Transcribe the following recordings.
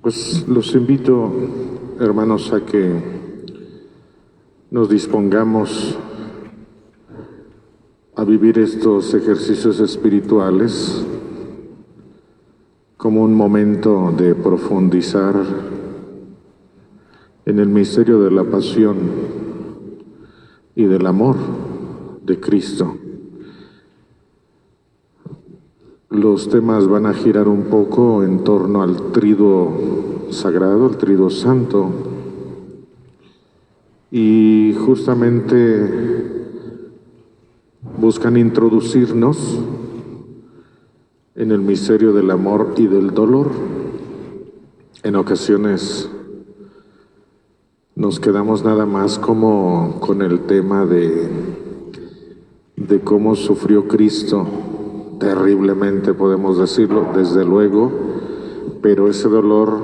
Pues los invito, hermanos, a que nos dispongamos a vivir estos ejercicios espirituales como un momento de profundizar en el misterio de la pasión y del amor de Cristo. Los temas van a girar un poco en torno al triduo sagrado, el triduo santo, y justamente buscan introducirnos en el misterio del amor y del dolor. En ocasiones nos quedamos nada más como con el tema de cómo sufrió Cristo, terriblemente podemos decirlo, desde luego, pero ese dolor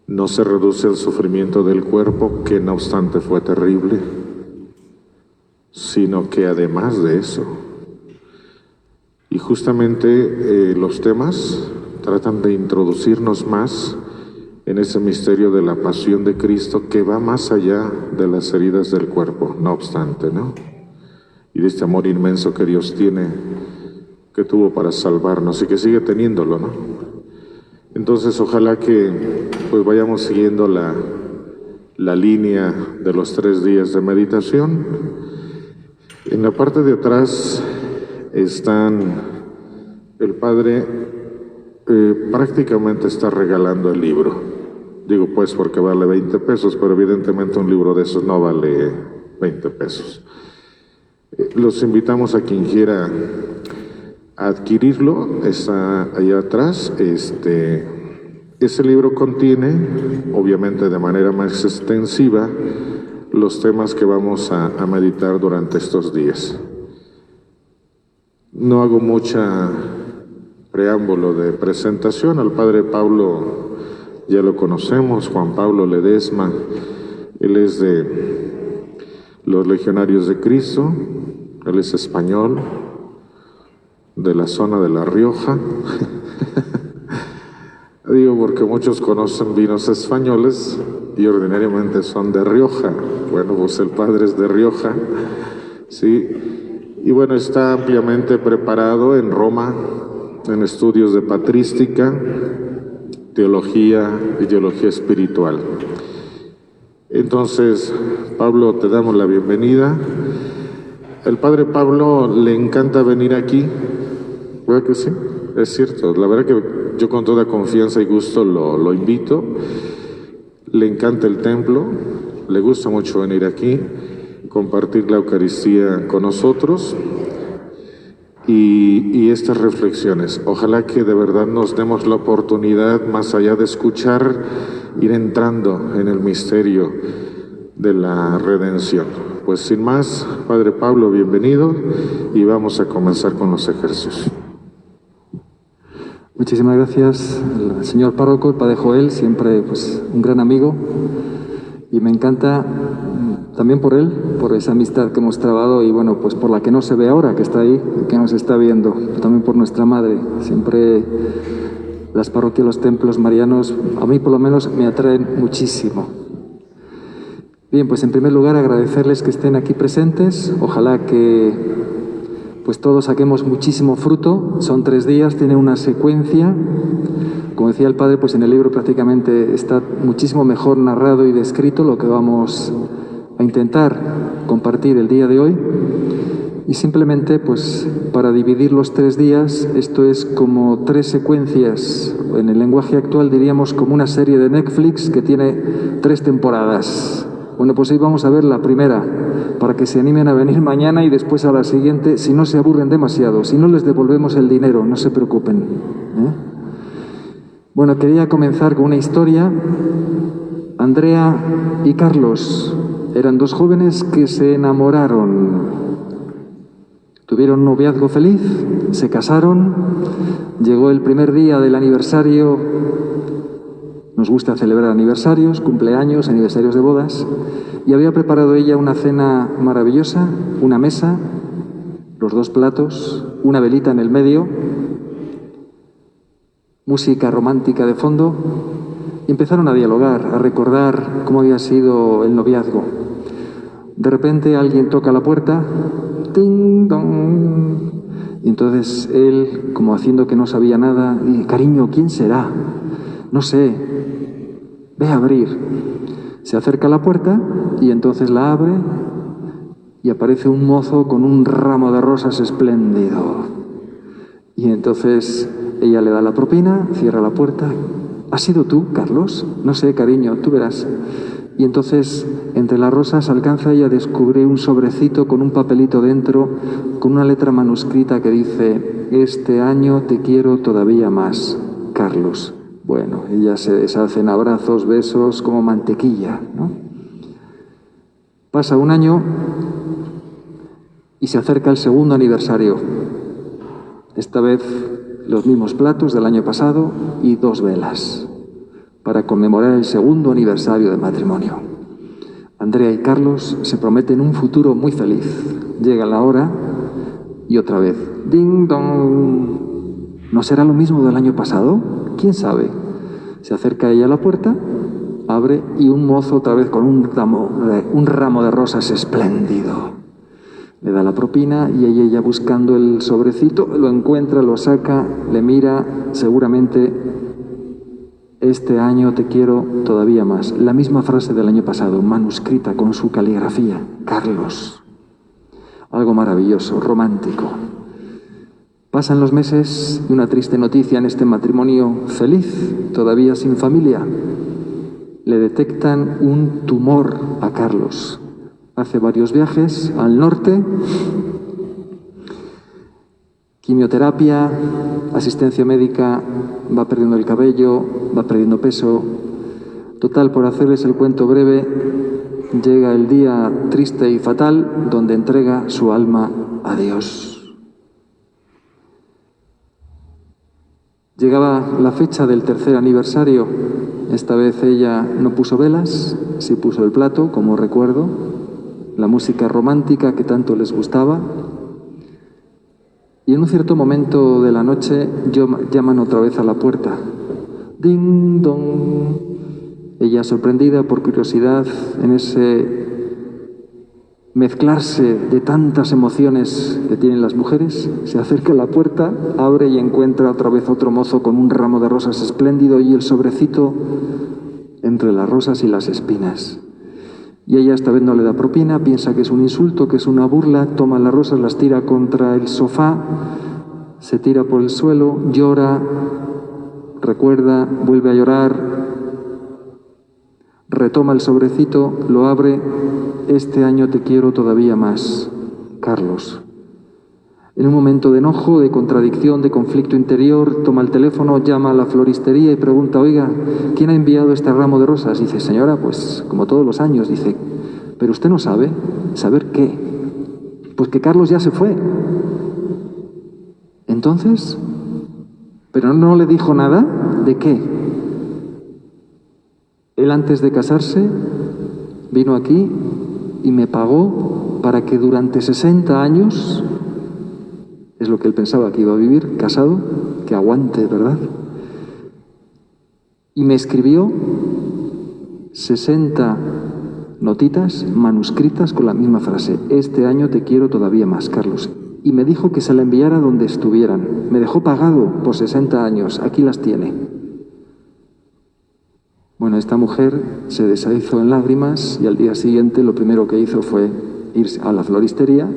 no se reduce al sufrimiento del cuerpo, que no obstante fue terrible, sino que además de eso, y justamente los temas tratan de introducirnos más en ese misterio de la pasión de Cristo que va más allá de las heridas del cuerpo, no obstante, ¿no? Y de este amor inmenso que Dios tiene, que tuvo para salvarnos y que sigue teniéndolo, ¿no? Entonces, ojalá que pues vayamos siguiendo la línea de los 3 días de meditación. En la parte de atrás están, el Padre prácticamente está regalando el libro. Digo pues porque vale 20 pesos, pero evidentemente un libro de esos no vale 20 pesos. Los invitamos a quien quiera adquirirlo, está allá atrás. Ese libro contiene, obviamente de manera más extensiva, los temas que vamos a meditar durante estos días. No hago mucha preámbulo de presentación. Al Padre Pablo ya lo conocemos, Juan Pablo Ledesma. Él es de los Legionarios de Cristo, él es español, de la zona de La Rioja. Digo porque muchos conocen vinos españoles y ordinariamente son de Rioja. Bueno, pues el padre es de Rioja, ¿sí? Y bueno, está ampliamente preparado en Roma, en estudios de patrística, teología y teología espiritual. Entonces, Pablo, te damos la bienvenida. El Padre Pablo le encanta venir aquí, ¿verdad que sí? Es cierto, la verdad que yo con toda confianza y gusto lo invito. Le encanta el templo, le gusta mucho venir aquí, compartir la Eucaristía con nosotros y estas reflexiones. Ojalá que de verdad nos demos la oportunidad, más allá de escuchar, ir entrando en el misterio de la redención. Pues sin más, Padre Pablo, bienvenido y vamos a comenzar con los ejercicios. Muchísimas gracias al señor párroco, el Padre Joel, siempre pues un gran amigo, y me encanta también por él, por esa amistad que hemos trabado y bueno, pues por la que no se ve ahora, que está ahí, que nos está viendo, pero también por nuestra madre. Siempre las parroquias, los templos marianos, a mí por lo menos me atraen muchísimo. Bien, pues en primer lugar agradecerles que estén aquí presentes, ojalá que pues todos saquemos muchísimo fruto. Son 3 días, tiene una secuencia. Como decía el Padre, pues en el libro prácticamente está muchísimo mejor narrado y descrito lo que vamos a intentar compartir el día de hoy. Y simplemente, pues para dividir los 3 días, esto es como 3 secuencias. En el lenguaje actual diríamos como una serie de Netflix que tiene 3 temporadas. Bueno, pues hoy vamos a ver la primera, para que se animen a venir mañana y después a la siguiente, si no se aburren demasiado. Si no, les devolvemos el dinero, no se preocupen, ¿eh? Bueno, quería comenzar con una historia. Andrea y Carlos eran 2 jóvenes que se enamoraron. Tuvieron un noviazgo feliz, se casaron, llegó el primer día del aniversario. Nos gusta celebrar aniversarios, cumpleaños, aniversarios de bodas, y había preparado ella una cena maravillosa, una mesa, los 2 platos, una velita en el medio. música romántica de fondo, y empezaron a dialogar, a recordar cómo había sido el noviazgo. De repente alguien toca la puerta, ¡ting, dong! Y entonces él, como haciendo que no sabía nada, dice: cariño, ¿quién será? No sé, ve a abrir. Se acerca a la puerta y entonces la abre y aparece un mozo con un ramo de rosas espléndido. Y entonces ella le da la propina, cierra la puerta. ¿Has sido tú, Carlos? No sé, cariño, tú verás. Y entonces, entre las rosas, alcanza ella a descubrir un sobrecito con un papelito dentro, con una letra manuscrita que dice: este año te quiero todavía más, Carlos. Bueno, ella se deshace en abrazos, besos, como mantequilla, ¿no? Pasa un año y se acerca el segundo aniversario. Esta vez los mismos platos del año pasado y 2 velas para conmemorar el segundo aniversario de matrimonio. Andrea y Carlos se prometen un futuro muy feliz. Llega la hora y otra vez, ¡ding dong! ¿No será lo mismo del año pasado? ¿Quién sabe? Se acerca ella a la puerta, abre y un mozo otra vez con un ramo de rosas espléndido. Le da la propina y ella buscando el sobrecito, lo encuentra, lo saca, le mira, seguramente: este año te quiero todavía más. La misma frase del año pasado, manuscrita con su caligrafía. Carlos. Algo maravilloso, romántico. Pasan los meses y una triste noticia en este matrimonio feliz, todavía sin familia. Le detectan un tumor a Carlos. Hace varios viajes al norte, quimioterapia, asistencia médica, va perdiendo el cabello, va perdiendo peso. Total, por hacerles el cuento breve, llega el día triste y fatal donde entrega su alma a Dios. Llegaba la fecha del tercer aniversario. Esta vez ella no puso velas, sí puso el plato, como recuerdo, la música romántica que tanto les gustaba. Y en un cierto momento de la noche llaman otra vez a la puerta. ¡Ding dong! Ella, sorprendida por curiosidad en ese mezclarse de tantas emociones que tienen las mujeres, se acerca a la puerta, abre y encuentra otra vez otro mozo con un ramo de rosas espléndido y el sobrecito entre las rosas y las espinas. Y ella esta vez no le da propina, piensa que es un insulto, que es una burla, toma las rosas, las tira contra el sofá, se tira por el suelo, llora, recuerda, vuelve a llorar, retoma el sobrecito, lo abre: este año te quiero todavía más, Carlos. En un momento de enojo, de contradicción, de conflicto interior, toma el teléfono, llama a la floristería y pregunta: oiga, ¿quién ha enviado este ramo de rosas? Dice: señora, pues como todos los años. Dice: pero usted no sabe. ¿Saber qué? Pues que Carlos ya se fue. Entonces, ¿pero no le dijo nada? ¿De qué? Él, antes de casarse, vino aquí y me pagó para que durante 60 años, es lo que él pensaba que iba a vivir, casado, que aguante, ¿verdad? Y me escribió 60 notitas manuscritas con la misma frase: este año te quiero todavía más, Carlos. Y me dijo que se la enviara donde estuvieran. Me dejó pagado por 60 años. Aquí las tiene. Bueno, esta mujer se deshizo en lágrimas y al día siguiente lo primero que hizo fue irse a la floristería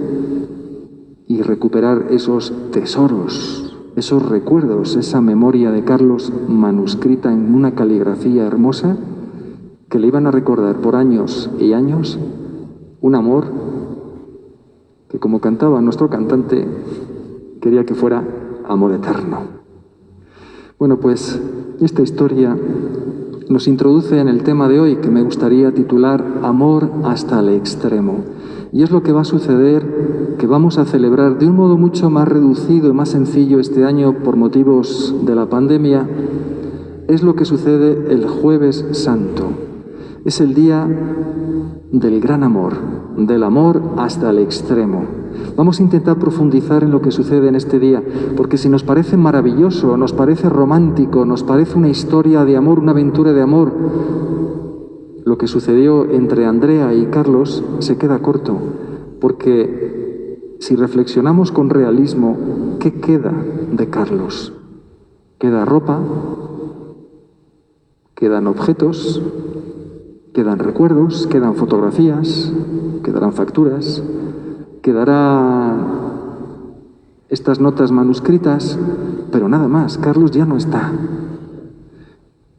y recuperar esos tesoros, esos recuerdos, esa memoria de Carlos manuscrita en una caligrafía hermosa que le iban a recordar por años y años un amor que, como cantaba nuestro cantante, quería que fuera amor eterno. Bueno, pues esta historia nos introduce en el tema de hoy, que me gustaría titular Amor hasta el extremo. Y es lo que va a suceder, que vamos a celebrar de un modo mucho más reducido y más sencillo este año por motivos de la pandemia. Es lo que sucede el Jueves Santo. Es el día del gran amor, del amor hasta el extremo. Vamos a intentar profundizar en lo que sucede en este día, porque si nos parece maravilloso, nos parece romántico, nos parece una historia de amor, una aventura de amor, lo que sucedió entre Andrea y Carlos se queda corto, porque si reflexionamos con realismo, ¿qué queda de Carlos? Queda ropa, quedan objetos, quedan recuerdos, quedan fotografías, quedarán facturas, quedarán estas notas manuscritas, pero nada más. Carlos ya no está.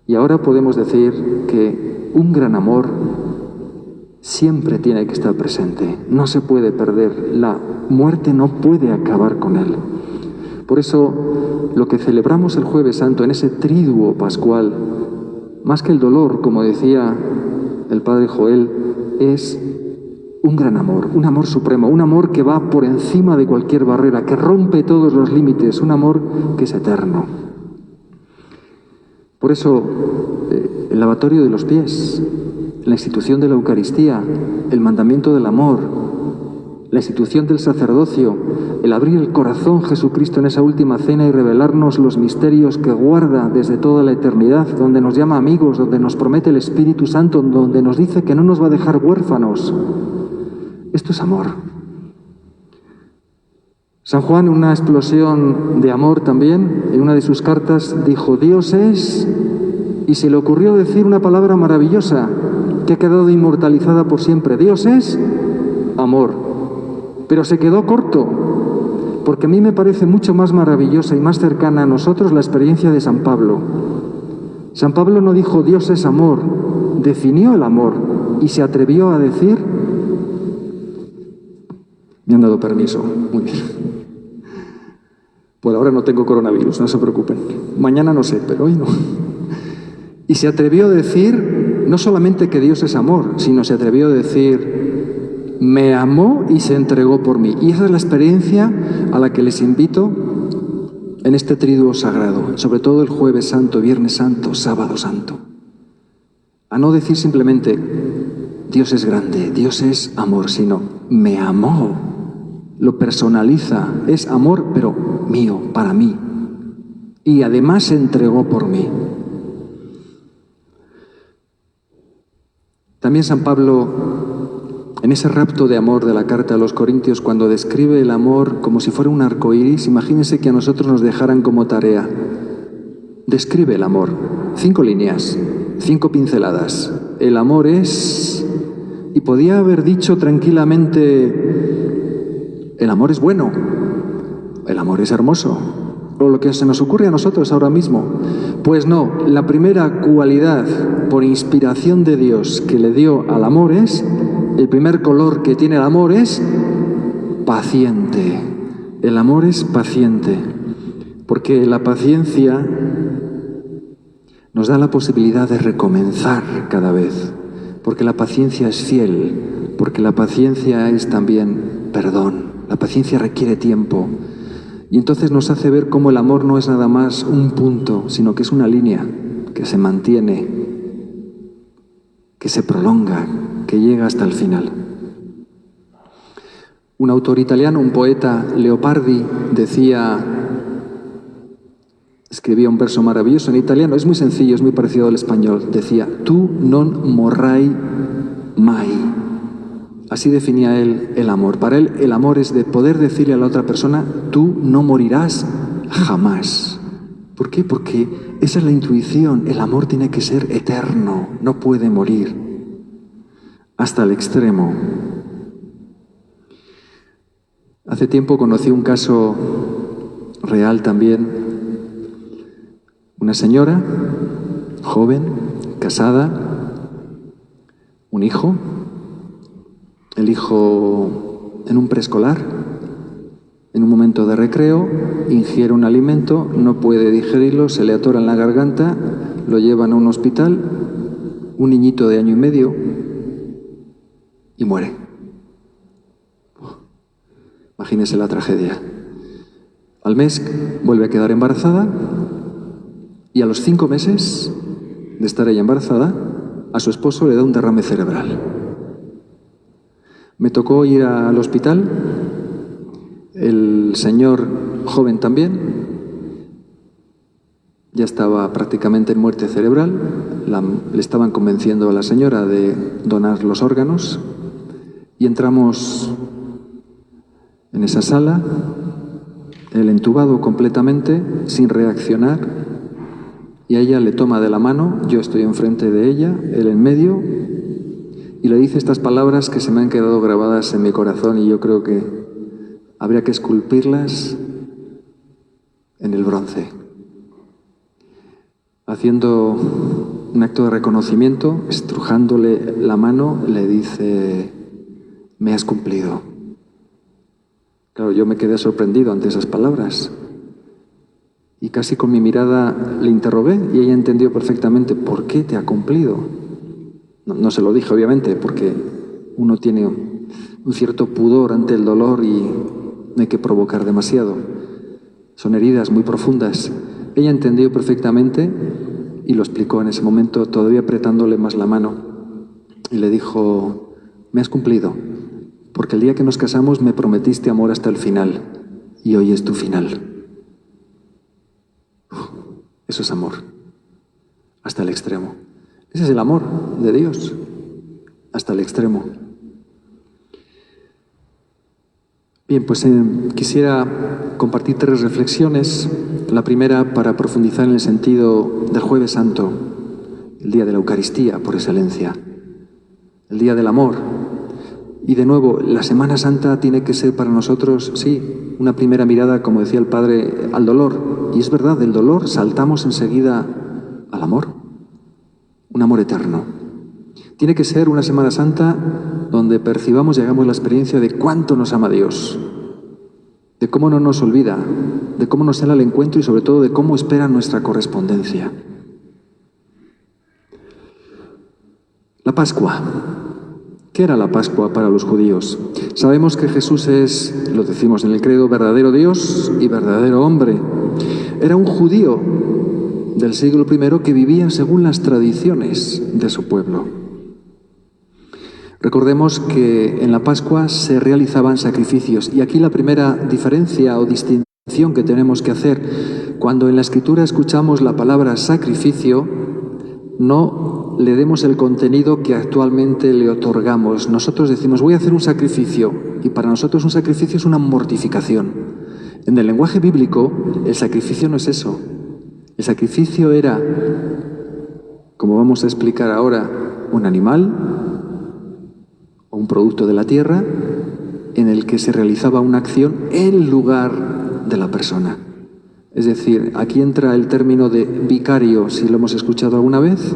Y ahora podemos decir que un gran amor siempre tiene que estar presente, no se puede perder, la muerte no puede acabar con él. Por eso, lo que celebramos el Jueves Santo en ese triduo pascual, más que el dolor, como decía el Padre Joel, es un gran amor, un amor supremo, un amor que va por encima de cualquier barrera, que rompe todos los límites, un amor que es eterno. Por eso, el lavatorio de los pies, la institución de la Eucaristía, el mandamiento del amor, la institución del sacerdocio, el abrir el corazón Jesucristo en esa última cena y revelarnos los misterios que guarda desde toda la eternidad, donde nos llama amigos, donde nos promete el Espíritu Santo, donde nos dice que no nos va a dejar huérfanos. Esto es amor. San Juan, en una explosión de amor también, en una de sus cartas, dijo: Dios es, y se le ocurrió decir una palabra maravillosa que ha quedado inmortalizada por siempre. Dios es amor. Pero se quedó corto, porque a mí me parece mucho más maravillosa y más cercana a nosotros la experiencia de San Pablo. San Pablo no dijo Dios es amor, definió el amor y se atrevió a decir... Me han dado permiso, muy bien. Por ahora no tengo coronavirus, no se preocupen. Mañana no sé, pero hoy no. Y se atrevió a decir no solamente que Dios es amor, sino se atrevió a decir... Me amó y se entregó por mí. Y esa es la experiencia a la que les invito en este triduo sagrado, sobre todo el Jueves Santo, Viernes Santo, Sábado Santo. A no decir simplemente, Dios es grande, Dios es amor, sino, me amó. Lo personaliza, es amor, pero mío, para mí. Y además se entregó por mí. También San Pablo... En ese rapto de amor de la carta a los Corintios, cuando describe el amor como si fuera un arco iris, imagínense que a nosotros nos dejaran como tarea. Describe el amor. 5 líneas, 5 pinceladas. El amor es... Y podía haber dicho tranquilamente, el amor es bueno, el amor es hermoso, o lo que se nos ocurre a nosotros ahora mismo. Pues no, la primera cualidad por inspiración de Dios que le dio al amor es... El primer color que tiene el amor es paciente. El amor es paciente, porque la paciencia nos da la posibilidad de recomenzar cada vez, porque la paciencia es fiel, porque la paciencia es también perdón. La paciencia requiere tiempo y entonces nos hace ver cómo el amor no es nada más un punto, sino que es una línea que se mantiene, que se prolonga, que llega hasta el final. Un autor italiano, un poeta, Leopardi, escribía un verso maravilloso en italiano, es muy sencillo, es muy parecido al español, decía, tu non morrai mai. Así definía él el amor. Para él el amor es de poder decirle a la otra persona, tú no morirás jamás. ¿Por qué? Porque esa es la intuición, el amor tiene que ser eterno, no puede morir. Hasta el extremo. Hace tiempo conocí un caso real también. Una señora, joven, casada, un hijo. El hijo en un preescolar, en un momento de recreo, ingiere un alimento, no puede digerirlo, se le atora en la garganta, lo llevan a un hospital, un niñito de 1 año y medio, y muere. Imagínese la tragedia. Al mes vuelve a quedar embarazada y a los 5 meses de estar ella embarazada a su esposo le da un derrame cerebral. Me tocó ir al hospital, el señor joven también, ya estaba prácticamente en muerte cerebral, le estaban convenciendo a la señora de donar los órganos y entramos en esa sala, él entubado completamente, sin reaccionar, y a ella le toma de la mano, yo estoy enfrente de ella, él en medio, y le dice estas palabras que se me han quedado grabadas en mi corazón y yo creo que habría que esculpirlas en el bronce. Haciendo un acto de reconocimiento, estrujándole la mano, le dice: me has cumplido. Claro, yo me quedé sorprendido ante esas palabras y casi con mi mirada le interrogué y ella entendió perfectamente por qué te ha cumplido. No se lo dije, obviamente, porque uno tiene un cierto pudor ante el dolor y no hay que provocar demasiado. Son heridas muy profundas. Ella entendió perfectamente y lo explicó en ese momento, todavía apretándole más la mano. Y le dijo: me has cumplido, porque el día que nos casamos me prometiste amor hasta el final, y hoy es tu final. Eso es amor, hasta el extremo. Ese es el amor de Dios, hasta el extremo. Bien, pues quisiera compartir 3 reflexiones. La primera, para profundizar en el sentido del Jueves Santo, el día de la Eucaristía por excelencia, el día del amor. Y de nuevo, la Semana Santa tiene que ser para nosotros, sí, una primera mirada, como decía el Padre, al dolor. Y es verdad, del dolor saltamos enseguida al amor, un amor eterno. Tiene que ser una Semana Santa donde percibamos y hagamos la experiencia de cuánto nos ama Dios, de cómo no nos olvida, de cómo nos sale al encuentro y sobre todo de cómo espera nuestra correspondencia. La Pascua. ¿Qué era la Pascua para los judíos? Sabemos que Jesús es, lo decimos en el credo, verdadero Dios y verdadero hombre. Era un judío del siglo I que vivía según las tradiciones de su pueblo. Recordemos que en la Pascua se realizaban sacrificios y aquí la primera diferencia o distinción que tenemos que hacer: cuando en la Escritura escuchamos la palabra sacrificio, no le demos el contenido que actualmente le otorgamos. Nosotros decimos: voy a hacer un sacrificio, y para nosotros un sacrificio es una mortificación. En el lenguaje bíblico, el sacrificio no es eso. El sacrificio era, como vamos a explicar ahora, un animal o un producto de la tierra en el que se realizaba una acción en lugar de la persona. Es decir, aquí entra el término de vicario, si lo hemos escuchado alguna vez.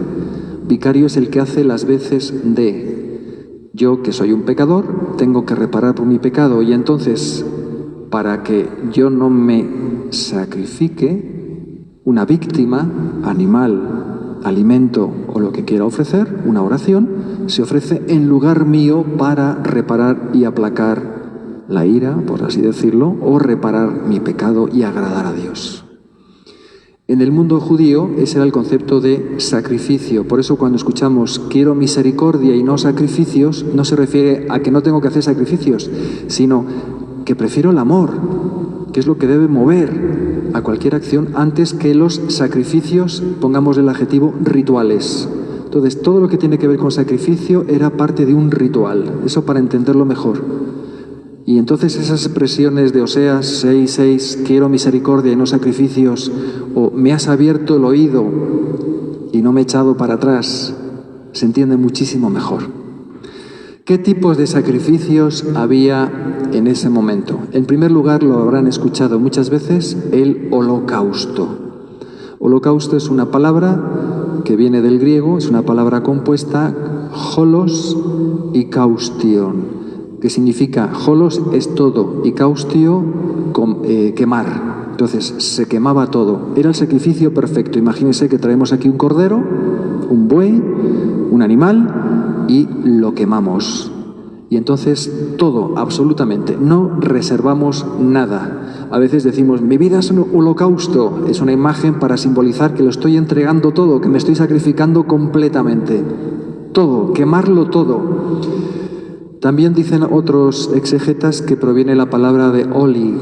Vicario es el que hace las veces de. Yo, que soy un pecador, tengo que reparar por mi pecado, y entonces, para que yo no me sacrifique, una víctima, animal, alimento o lo que quiera ofrecer, una oración, se ofrece en lugar mío para reparar y aplacar la ira, por así decirlo, o reparar mi pecado y agradar a Dios. En el mundo judío ese era el concepto de sacrificio. Por eso cuando escuchamos quiero misericordia y no sacrificios, no se refiere a que no tengo que hacer sacrificios, sino que prefiero el amor, que es lo que debe mover a cualquier acción antes que los sacrificios, pongamos el adjetivo, rituales. Entonces, todo lo que tiene que ver con sacrificio era parte de un ritual, eso para entenderlo mejor. Y entonces esas expresiones de Oseas 6:6, quiero misericordia y no sacrificios, o me has abierto el oído y no me he echado para atrás, se entiende muchísimo mejor. ¿Qué tipos de sacrificios había en ese momento? En primer lugar, lo habrán escuchado muchas veces, el holocausto. Holocausto es una palabra que viene del griego, es una palabra compuesta, holos y kaustion, que significa, holos es todo y kaustio quemar. Entonces se quemaba todo, era el sacrificio perfecto. Imagínense que traemos aquí un cordero, un buey, un animal y lo quemamos. Y entonces todo, absolutamente, no reservamos nada. A veces decimos, mi vida es un holocausto, es una imagen para simbolizar que lo estoy entregando todo, que me estoy sacrificando completamente. todo, quemarlo todo. También dicen otros exegetas que proviene la palabra de oli,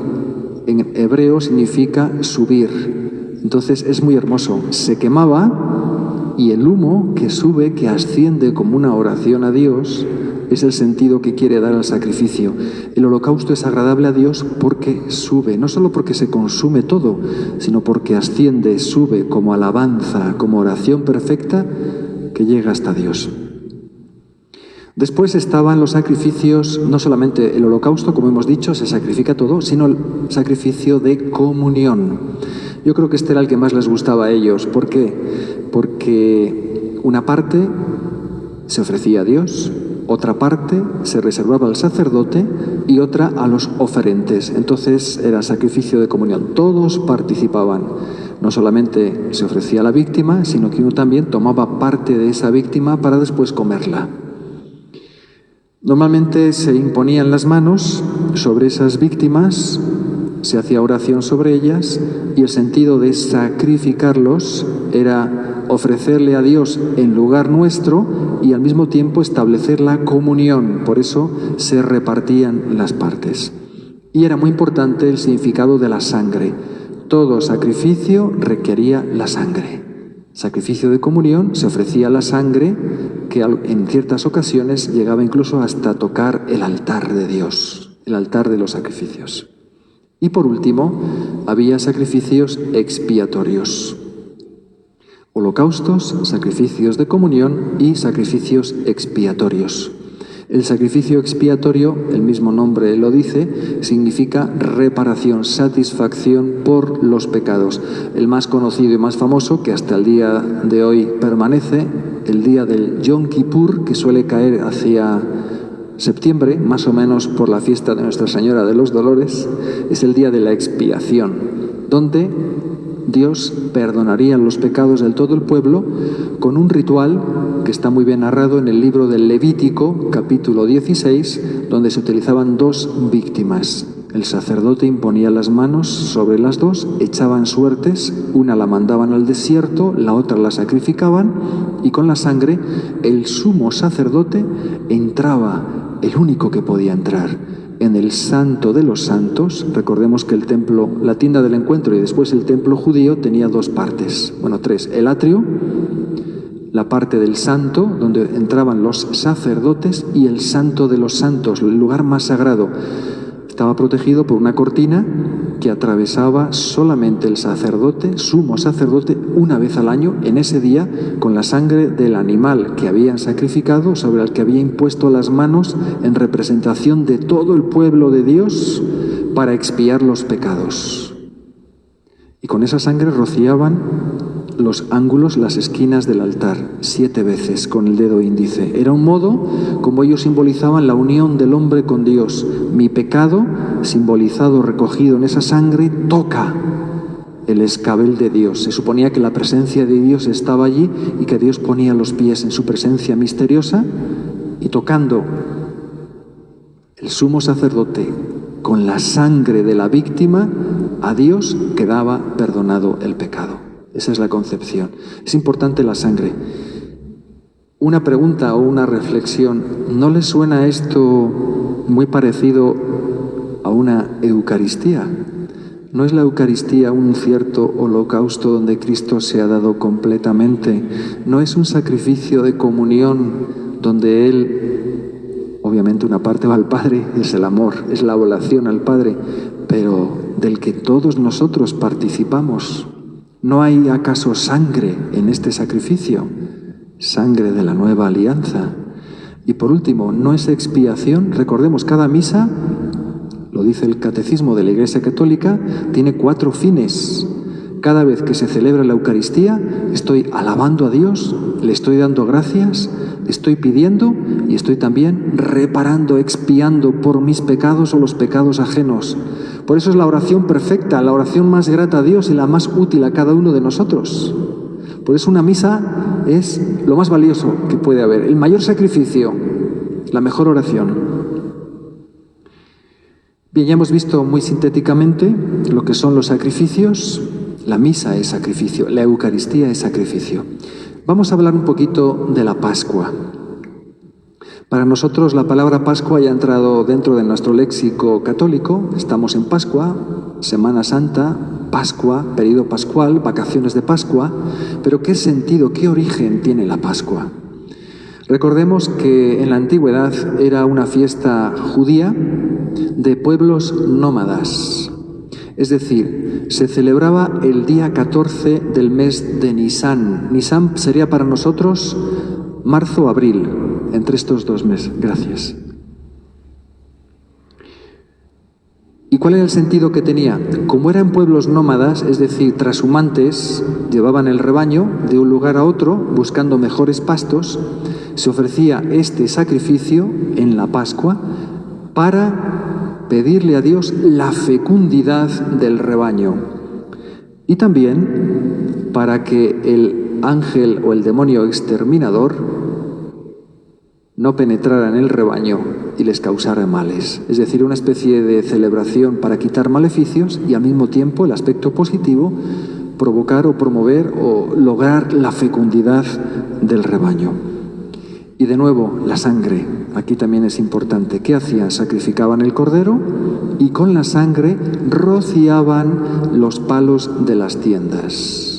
en hebreo significa subir. Entonces es muy hermoso. Se quemaba y el humo que sube, que asciende como una oración a Dios, es el sentido que quiere dar al sacrificio. El holocausto es agradable a Dios porque sube, no solo porque se consume todo, sino porque asciende, sube como alabanza, como oración perfecta que llega hasta Dios. Después estaban los sacrificios, no solamente el holocausto, como hemos dicho, se sacrifica todo, sino el sacrificio de comunión. Yo creo que este era el que más les gustaba a ellos. ¿Por qué? Porque una parte se ofrecía a Dios, otra parte se reservaba al sacerdote y otra a los oferentes. Entonces era sacrificio de comunión. Todos participaban. No solamente se ofrecía a la víctima, sino que uno también tomaba parte de esa víctima para después comerla. Normalmente se imponían las manos sobre esas víctimas, se hacía oración sobre ellas y el sentido de sacrificarlos era ofrecerle a Dios en lugar nuestro y al mismo tiempo establecer la comunión. Por eso se repartían las partes. Y era muy importante el significado de la sangre. Todo sacrificio requería la sangre. Sacrificio de comunión, se ofrecía la sangre que en ciertas ocasiones llegaba incluso hasta tocar el altar de Dios, el altar de los sacrificios. Y por último, había sacrificios expiatorios. Holocaustos, sacrificios de comunión y sacrificios expiatorios. El sacrificio expiatorio, el mismo nombre lo dice, significa reparación, satisfacción por los pecados. El más conocido y más famoso, que hasta el día de hoy permanece, el día del Yom Kippur, que suele caer hacia septiembre, más o menos por la fiesta de Nuestra Señora de los Dolores, es el día de la expiación, donde Dios perdonaría los pecados de todo el pueblo con un ritual que está muy bien narrado en el libro del Levítico, capítulo 16, donde se utilizaban dos víctimas. El sacerdote imponía las manos sobre las dos, echaban suertes, una la mandaban al desierto, la otra la sacrificaban, y con la sangre el sumo sacerdote entraba, el único que podía entrar, en el Santo de los Santos. Recordemos que el templo, la tienda del encuentro y después el templo judío tenía dos partes, bueno, tres: el atrio, la parte del santo donde entraban los sacerdotes, y el Santo de los Santos, el lugar más sagrado. Estaba protegido por una cortina que atravesaba solamente el sacerdote, sumo sacerdote, una vez al año, en ese día, con la sangre del animal que habían sacrificado, sobre el que había impuesto las manos en representación de todo el pueblo de Dios para expiar los pecados. Y con esa sangre rociaban los ángulos, las esquinas del altar, 7 veces con el dedo índice. Era un modo como ellos simbolizaban la unión del hombre con Dios. Mi pecado, simbolizado, recogido en esa sangre, toca el escabel de Dios. Se suponía que la presencia de Dios estaba allí y que Dios ponía los pies en su presencia misteriosa, y tocando el sumo sacerdote con la sangre de la víctima, a Dios quedaba perdonado el pecado. Esa es la concepción. Es importante la sangre. Una pregunta o una reflexión. ¿No les suena esto muy parecido a una Eucaristía? ¿No es la Eucaristía un cierto holocausto donde Cristo se ha dado completamente? ¿No es un sacrificio de comunión donde Él, obviamente una parte va al Padre, es el amor, es la oración al Padre, pero del que todos nosotros participamos? ¿No hay acaso sangre en este sacrificio? Sangre de la nueva alianza. Y por último, ¿no es expiación? Recordemos, cada misa, lo dice el Catecismo de la Iglesia Católica, tiene 4 fines. Cada vez que se celebra la Eucaristía, estoy alabando a Dios, le estoy dando gracias, estoy pidiendo y estoy también reparando, expiando por mis pecados o los pecados ajenos. Por eso es la oración perfecta, la oración más grata a Dios y la más útil a cada uno de nosotros. Por eso una misa es lo más valioso que puede haber, el mayor sacrificio, la mejor oración. Bien, ya hemos visto muy sintéticamente lo que son los sacrificios. La misa es sacrificio, la Eucaristía es sacrificio. Vamos a hablar un poquito de la Pascua. Para nosotros la palabra Pascua ya ha entrado dentro de nuestro léxico católico. Estamos en Pascua, Semana Santa, Pascua, periodo pascual, vacaciones de Pascua. Pero ¿qué sentido, qué origen tiene la Pascua? Recordemos que en la antigüedad era una fiesta judía de pueblos nómadas. Es decir, se celebraba el día 14 del mes de Nisán. Nisán sería para nosotros marzo o abril, entre estos 2 meses. Gracias. ¿Y cuál era el sentido que tenía? Como eran pueblos nómadas, es decir, trashumantes, llevaban el rebaño de un lugar a otro buscando mejores pastos, se ofrecía este sacrificio en la Pascua para pedirle a Dios la fecundidad del rebaño y también para que el ángel o el demonio exterminador no penetrara en el rebaño y les causara males. Es decir, una especie de celebración para quitar maleficios y al mismo tiempo el aspecto positivo, provocar o promover o lograr la fecundidad del rebaño. Y de nuevo, la sangre. Aquí también es importante. ¿Qué hacían? Sacrificaban el cordero y con la sangre rociaban los palos de las tiendas.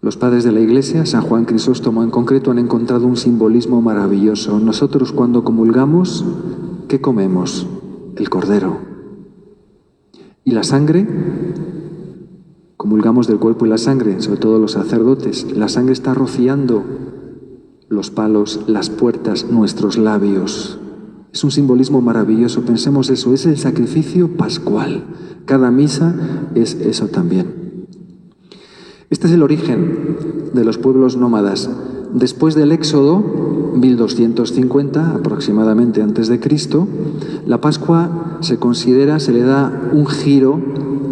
Los padres de la Iglesia, San Juan Crisóstomo en concreto, han encontrado un simbolismo maravilloso. Nosotros cuando comulgamos, ¿qué comemos? El cordero. ¿Y la sangre? Comulgamos del cuerpo y la sangre, sobre todo los sacerdotes. La sangre está rociando los palos, las puertas, nuestros labios. Es un simbolismo maravilloso. Pensemos eso, es el sacrificio pascual. Cada misa es eso también. Este es el origen de los pueblos nómadas. Después del Éxodo, 1250 aproximadamente antes de Cristo, la Pascua se considera, se le da un giro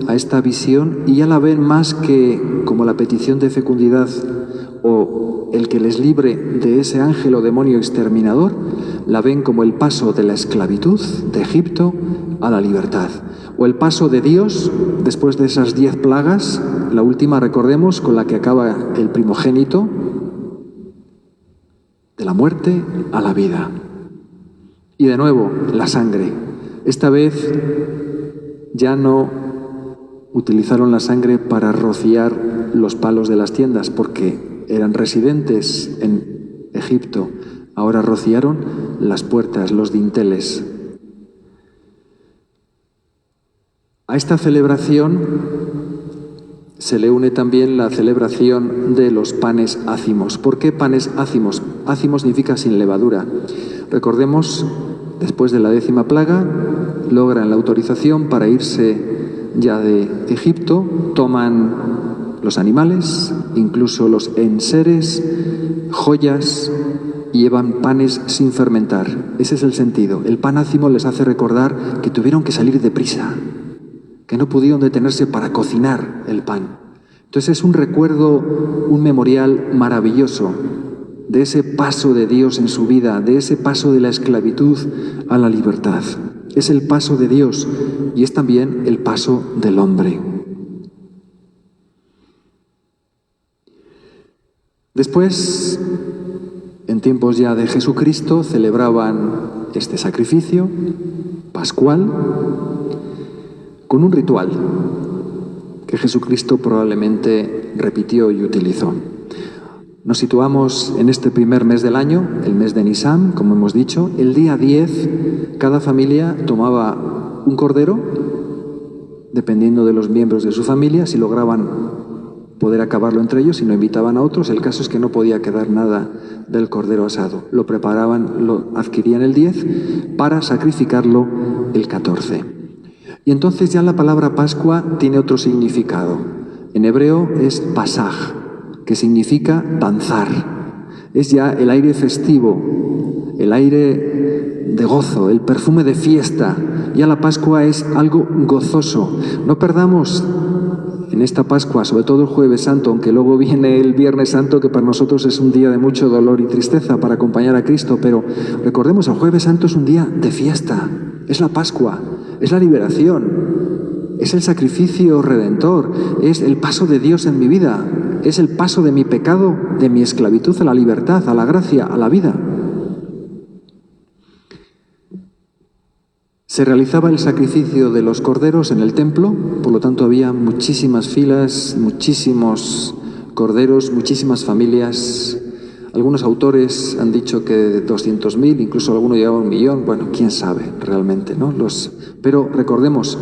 a esta visión y ya la ven más que como la petición de fecundidad o el que les libre de ese ángel o demonio exterminador, la ven como el paso de la esclavitud de Egipto a la libertad. O el paso de Dios después de esas 10 plagas, la última, recordemos, con la que acaba el primogénito, de la muerte a la vida. Y de nuevo, la sangre. Esta vez ya no utilizaron la sangre para rociar los palos de las tiendas porque eran residentes en Egipto. Ahora rociaron las puertas, los dinteles. A esta celebración se le une también la celebración de los panes ácimos. ¿Por qué panes ácimos? Ácimos significa sin levadura. Recordemos, después de la 10ª plaga, logran la autorización para irse ya de Egipto, toman los animales, incluso los enseres, joyas, y llevan panes sin fermentar. Ese es el sentido. El pan ácimo les hace recordar que tuvieron que salir deprisa, que no pudieron detenerse para cocinar el pan. Entonces es un recuerdo, un memorial maravilloso de ese paso de Dios en su vida, de ese paso de la esclavitud a la libertad. Es el paso de Dios y es también el paso del hombre. Después, en tiempos ya de Jesucristo, celebraban este sacrificio pascual con un ritual que Jesucristo probablemente repitió y utilizó. Nos situamos en este primer mes del año, el mes de Nisán, como hemos dicho. El día 10, cada familia tomaba un cordero, dependiendo de los miembros de su familia, si lograban poder acabarlo entre ellos, si no invitaban a otros. El caso es que no podía quedar nada del cordero asado. Lo preparaban, lo adquirían el 10 para sacrificarlo el 14. Y entonces ya la palabra Pascua tiene otro significado. En hebreo es pasaj, que significa danzar. Es ya el aire festivo, el aire de gozo, el perfume de fiesta. Ya la Pascua es algo gozoso. No perdamos en esta Pascua, sobre todo el Jueves Santo, aunque luego viene el Viernes Santo, que para nosotros es un día de mucho dolor y tristeza para acompañar a Cristo, pero recordemos, el Jueves Santo es un día de fiesta, es la Pascua, es la liberación, es el sacrificio redentor, es el paso de Dios en mi vida, es el paso de mi pecado, de mi esclavitud a la libertad, a la gracia, a la vida. Se realizaba el sacrificio de los corderos en el templo, por lo tanto había muchísimas filas, muchísimos corderos, muchísimas familias. Algunos autores han dicho que 200.000, incluso alguno llegaba a 1.000.000, bueno, quién sabe realmente, ¿no? Pero recordemos,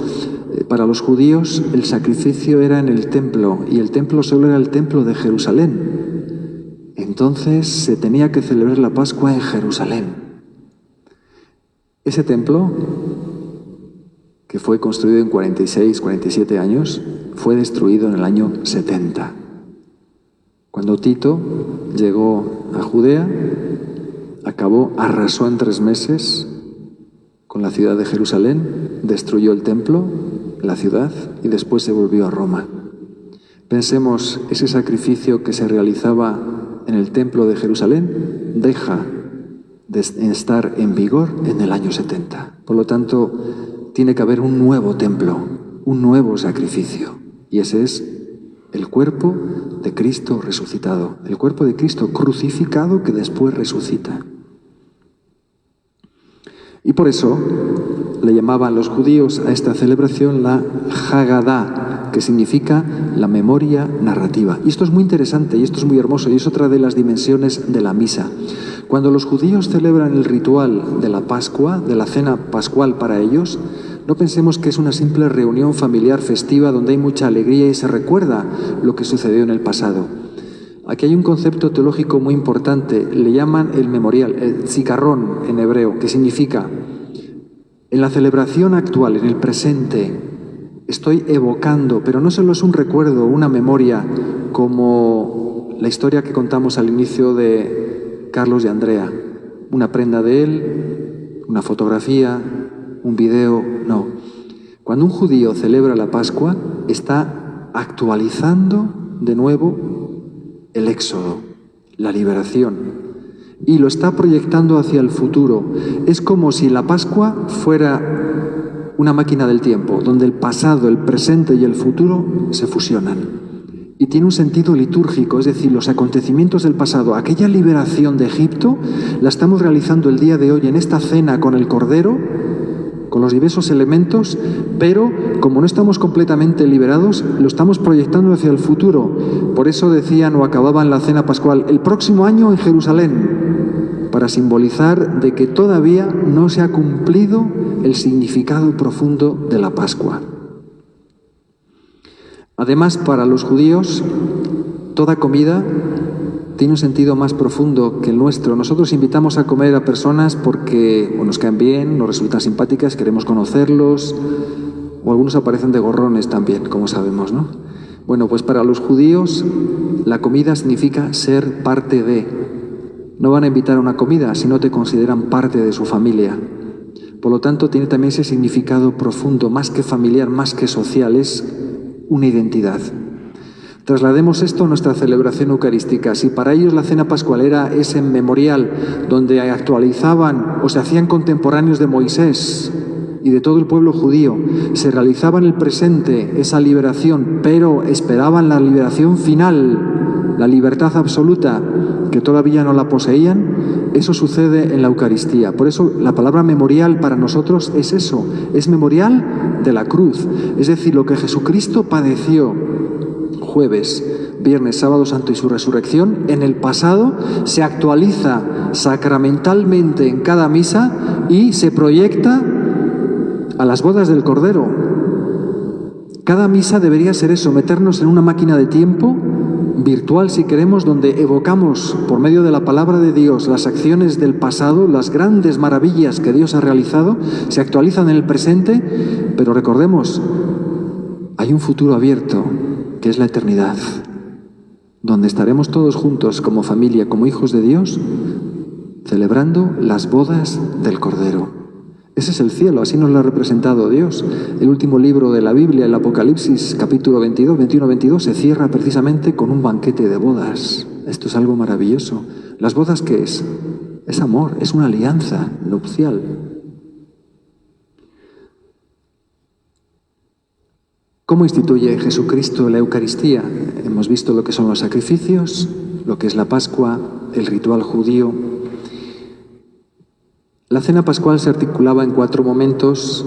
para los judíos el sacrificio era en el templo, y el templo solo era el templo de Jerusalén. Entonces se tenía que celebrar la Pascua en Jerusalén. Ese templo, que fue construido en 46, 47 años, fue destruido en el año 70. Cuando Tito llegó a Judea, arrasó en 3 meses con la ciudad de Jerusalén, destruyó el templo, la ciudad, y después se volvió a Roma. Pensemos, ese sacrificio que se realizaba en el templo de Jerusalén deja de estar en vigor en el año 70. Por lo tanto, tiene que haber un nuevo templo, un nuevo sacrificio, y ese es el cuerpo de Cristo resucitado, el cuerpo de Cristo crucificado que después resucita. Y por eso le llamaban los judíos a esta celebración la Hagadá, que significa la memoria narrativa. Y esto es muy interesante y esto es muy hermoso y es otra de las dimensiones de la misa. Cuando los judíos celebran el ritual de la Pascua, de la cena pascual para ellos, no pensemos que es una simple reunión familiar festiva donde hay mucha alegría y se recuerda lo que sucedió en el pasado. Aquí hay un concepto teológico muy importante, le llaman el memorial, el zicarrón en hebreo, que significa, en la celebración actual, en el presente, estoy evocando, pero no solo es un recuerdo, una memoria, como la historia que contamos al inicio de Carlos y Andrea, una prenda de él, una fotografía, un video, no. Cuando un judío celebra la Pascua, está actualizando de nuevo el éxodo, la liberación, y lo está proyectando hacia el futuro. Es como si la Pascua fuera una máquina del tiempo, donde el pasado, el presente y el futuro se fusionan. Y tiene un sentido litúrgico, es decir, los acontecimientos del pasado, aquella liberación de Egipto, la estamos realizando el día de hoy en esta cena con el Cordero, con los diversos elementos, pero como no estamos completamente liberados, lo estamos proyectando hacia el futuro. Por eso decían o acababan la cena pascual, el próximo año en Jerusalén, para simbolizar de que todavía no se ha cumplido el significado profundo de la Pascua. Además, para los judíos, toda comida tiene un sentido más profundo que el nuestro. Nosotros invitamos a comer a personas porque nos caen bien, nos resultan simpáticas, queremos conocerlos, o algunos aparecen de gorrones también, como sabemos, ¿no? Bueno, pues para los judíos la comida significa ser parte de. No van a invitar a una comida si no te consideran parte de su familia. Por lo tanto, tiene también ese significado profundo, más que familiar, más que social, es una identidad. Traslademos esto a nuestra celebración eucarística. Si para ellos la cena pascual era ese memorial donde actualizaban o se hacían contemporáneos de Moisés y de todo el pueblo judío, se realizaba en el presente esa liberación, pero esperaban la liberación final, la libertad absoluta, que todavía no la poseían, eso sucede en la Eucaristía. Por eso la palabra memorial para nosotros es eso, es memorial de la cruz, es decir, lo que Jesucristo padeció jueves, viernes, sábado santo y su resurrección, en el pasado se actualiza sacramentalmente en cada misa y se proyecta a las bodas del Cordero. Cada misa debería ser eso, meternos en una máquina de tiempo virtual, si queremos, donde evocamos por medio de la palabra de Dios las acciones del pasado, las grandes maravillas que Dios ha realizado, se actualizan en el presente, pero recordemos, hay un futuro abierto, que es la eternidad, donde estaremos todos juntos como familia, como hijos de Dios, celebrando las bodas del Cordero. Ese es el cielo, así nos lo ha representado Dios. El último libro de la Biblia, el Apocalipsis, capítulo 21-22, se cierra precisamente con un banquete de bodas. Esto es algo maravilloso. ¿Las bodas qué es? Es amor, es una alianza nupcial. ¿Cómo instituye Jesucristo la Eucaristía? Hemos visto lo que son los sacrificios, lo que es la Pascua, el ritual judío. La cena pascual se articulaba en 4 momentos.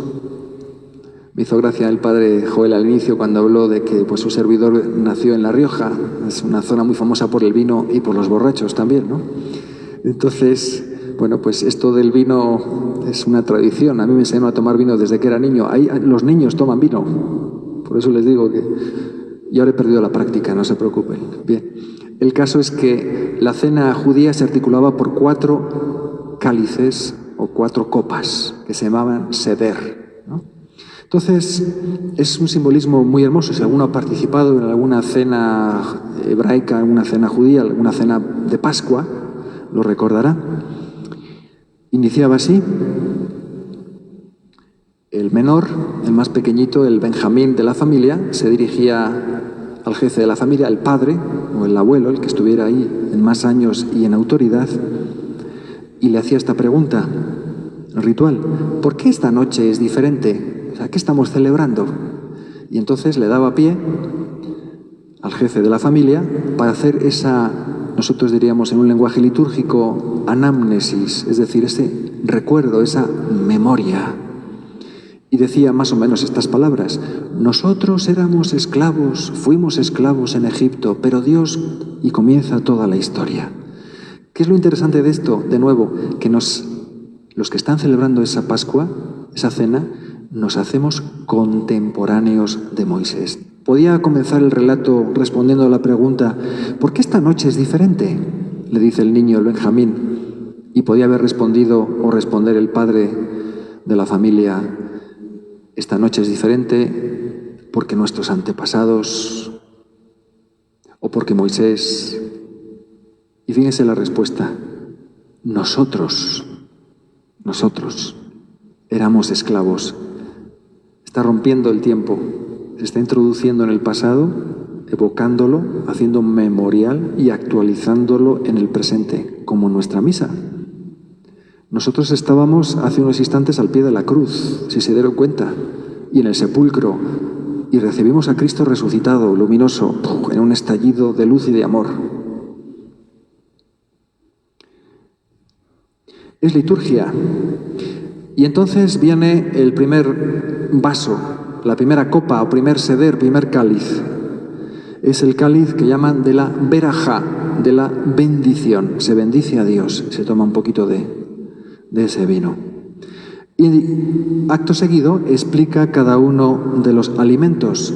Me hizo gracia el padre Joel al inicio cuando habló de que pues, su servidor nació en La Rioja. Es una zona muy famosa por el vino y por los borrachos también, ¿no? Entonces, bueno, pues esto del vino es una tradición. A mí me enseñaron a tomar vino desde que era niño. Ahí los niños toman vino. Por eso les digo que yo ahora he perdido la práctica, no se preocupen. Bien, el caso es que la cena judía se articulaba por 4 cálices o 4 copas que se llamaban seder, ¿no? Entonces, es un simbolismo muy hermoso. Si alguno ha participado en alguna cena hebraica, alguna cena judía, alguna cena de Pascua, lo recordará. Iniciaba así. El menor, el más pequeñito, el Benjamín de la familia, se dirigía al jefe de la familia, el padre o el abuelo, el que estuviera ahí en más años y en autoridad, y le hacía esta pregunta, el ritual: ¿por qué esta noche es diferente? O sea, ¿qué estamos celebrando? Y entonces le daba pie al jefe de la familia para hacer esa, nosotros diríamos en un lenguaje litúrgico, anamnesis, es decir, ese recuerdo, esa memoria. Y decía más o menos estas palabras: nosotros éramos esclavos, fuimos esclavos en Egipto, pero Dios... Y comienza toda la historia. ¿Qué es lo interesante de esto? De nuevo, que los que están celebrando esa Pascua, esa cena, nos hacemos contemporáneos de Moisés. Podía comenzar el relato respondiendo a la pregunta: ¿por qué esta noche es diferente?, le dice el niño, el Benjamín. Y podía haber respondido o responder el padre de la familia: esta noche es diferente porque nuestros antepasados, o porque Moisés. Y fíjense la respuesta: nosotros éramos esclavos. Está rompiendo el tiempo, se está introduciendo en el pasado, evocándolo, haciendo un memorial y actualizándolo en el presente, como nuestra misa. Nosotros estábamos hace unos instantes al pie de la cruz, si se dieron cuenta, y en el sepulcro, y recibimos a Cristo resucitado, luminoso, en un estallido de luz y de amor. Es liturgia. Y entonces viene el primer vaso, la primera copa o primer seder, primer cáliz. Es el cáliz que llaman de la verajá, de la bendición. Se bendice a Dios, se toma un poquito de ese vino. Y acto seguido explica cada uno de los alimentos.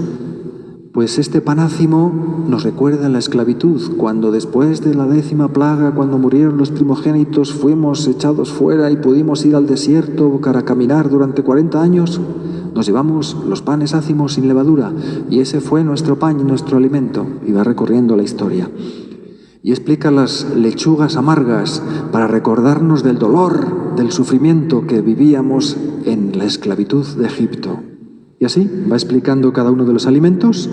Pues este panácimo nos recuerda la esclavitud, cuando después de la 10ª plaga, cuando murieron los primogénitos, fuimos echados fuera y pudimos ir al desierto para caminar durante 40 años. Nos llevamos los panes ácimos sin levadura, y ese fue nuestro pan y nuestro alimento. Y va recorriendo la historia. Y explica las lechugas amargas para recordarnos del dolor, del sufrimiento que vivíamos en la esclavitud de Egipto. Y así va explicando cada uno de los alimentos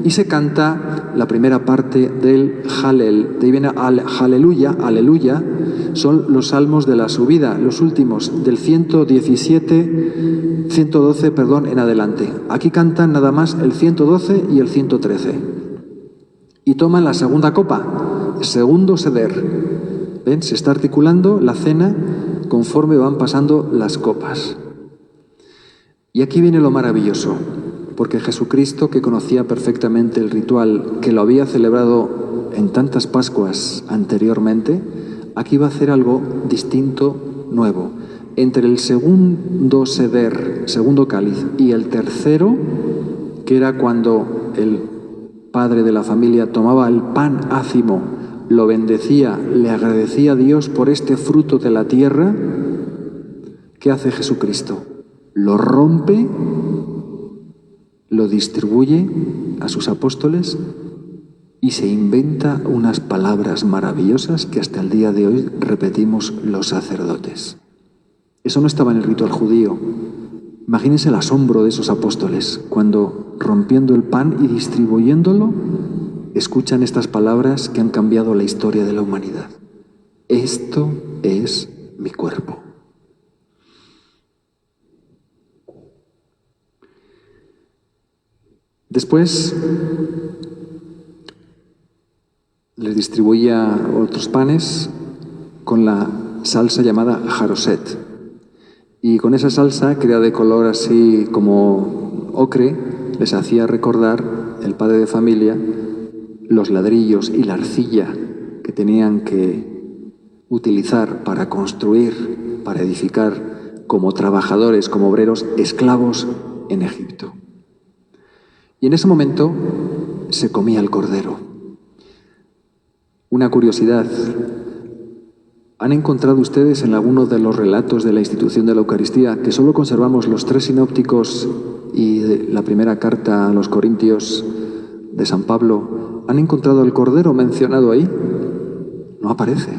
y se canta la primera parte del Halel. De ahí viene Aleluya, Aleluya, son los salmos de la subida, los últimos, del 112 en adelante. Aquí cantan nada más el 112 y el 113. Y toman la segunda copa, el segundo seder. ¿Ven? Se está articulando la cena conforme van pasando las copas. Y aquí viene lo maravilloso, porque Jesucristo, que conocía perfectamente el ritual, que lo había celebrado en tantas Pascuas anteriormente, aquí va a hacer algo distinto, nuevo. Entre el segundo seder, segundo cáliz, y el tercero, que era cuando el padre de la familia tomaba el pan ácimo, lo bendecía, le agradecía a Dios por este fruto de la tierra, ¿qué hace Jesucristo? Lo rompe, lo distribuye a sus apóstoles y se inventa unas palabras maravillosas que hasta el día de hoy repetimos los sacerdotes. Eso no estaba en el ritual judío. Imagínense el asombro de esos apóstoles cuando, rompiendo el pan y distribuyéndolo, escuchan estas palabras que han cambiado la historia de la humanidad. Esto es mi cuerpo. Después les distribuía otros panes con la salsa llamada jaroset. Y con esa salsa, que era de color así como ocre, les hacía recordar el padre de familia los ladrillos y la arcilla que tenían que utilizar para construir, para edificar como trabajadores, como obreros, esclavos en Egipto. Y en ese momento se comía el cordero. Una curiosidad. ¿Han encontrado ustedes en alguno de los relatos de la institución de la Eucaristía, que solo conservamos los 3 sinópticos y la primera carta a los Corintios de San Pablo, han encontrado el cordero mencionado ahí? No aparece.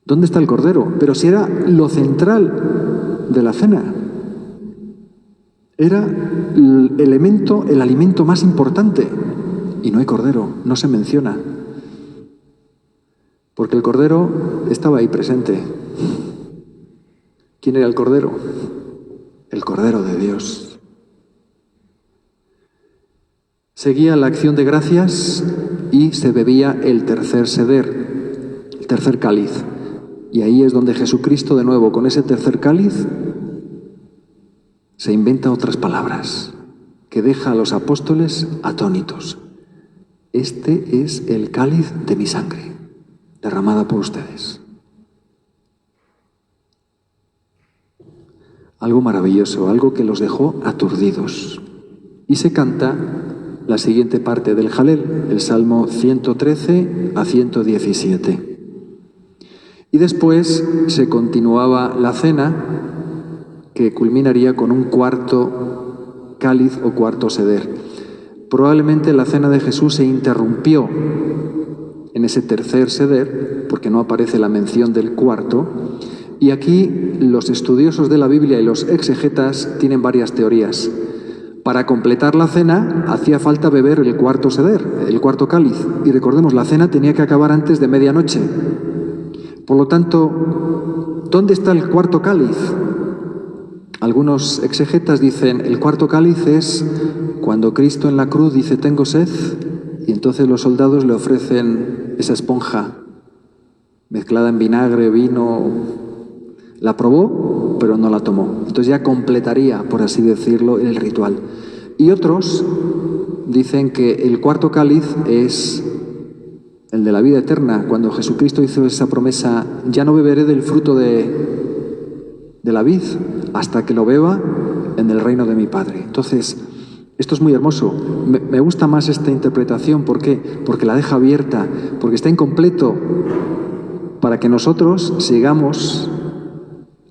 ¿Dónde está el cordero? Pero si era lo central de la cena. Era el alimento más importante. Y no hay cordero, no se menciona. Porque el cordero estaba ahí presente. ¿Quién era el cordero? El Cordero de Dios. Seguía la acción de gracias y se bebía el tercer seder, el tercer cáliz. Y ahí es donde Jesucristo, de nuevo, con ese tercer cáliz, se inventa otras palabras que deja a los apóstoles atónitos. Este es el cáliz de mi sangre, derramada por ustedes. Algo maravilloso, algo que los dejó aturdidos. Y se canta la siguiente parte del Jalel, el Salmo 113 a 117. Y después se continuaba la cena, que culminaría con un cuarto cáliz o cuarto seder. Probablemente la cena de Jesús se interrumpió en ese tercer seder, porque no aparece la mención del cuarto, y aquí los estudiosos de la Biblia y los exegetas tienen varias teorías. Para completar la cena hacía falta beber el cuarto seder, el cuarto cáliz, y recordemos, la cena tenía que acabar antes de medianoche. Por lo tanto, ¿dónde está el cuarto cáliz? Algunos exegetas dicen, el cuarto cáliz es cuando Cristo en la cruz dice, tengo sed, y entonces los soldados le ofrecen esa esponja mezclada en vinagre, vino. La probó, pero no la tomó. Entonces ya completaría, por así decirlo, el ritual. Y otros dicen que el cuarto cáliz es el de la vida eterna. Cuando Jesucristo hizo esa promesa, ya no beberé del fruto de la vid hasta que lo beba en el reino de mi Padre. Entonces, esto es muy hermoso. Me gusta más esta interpretación. ¿Por qué? Porque la deja abierta, porque está incompleto, para que nosotros sigamos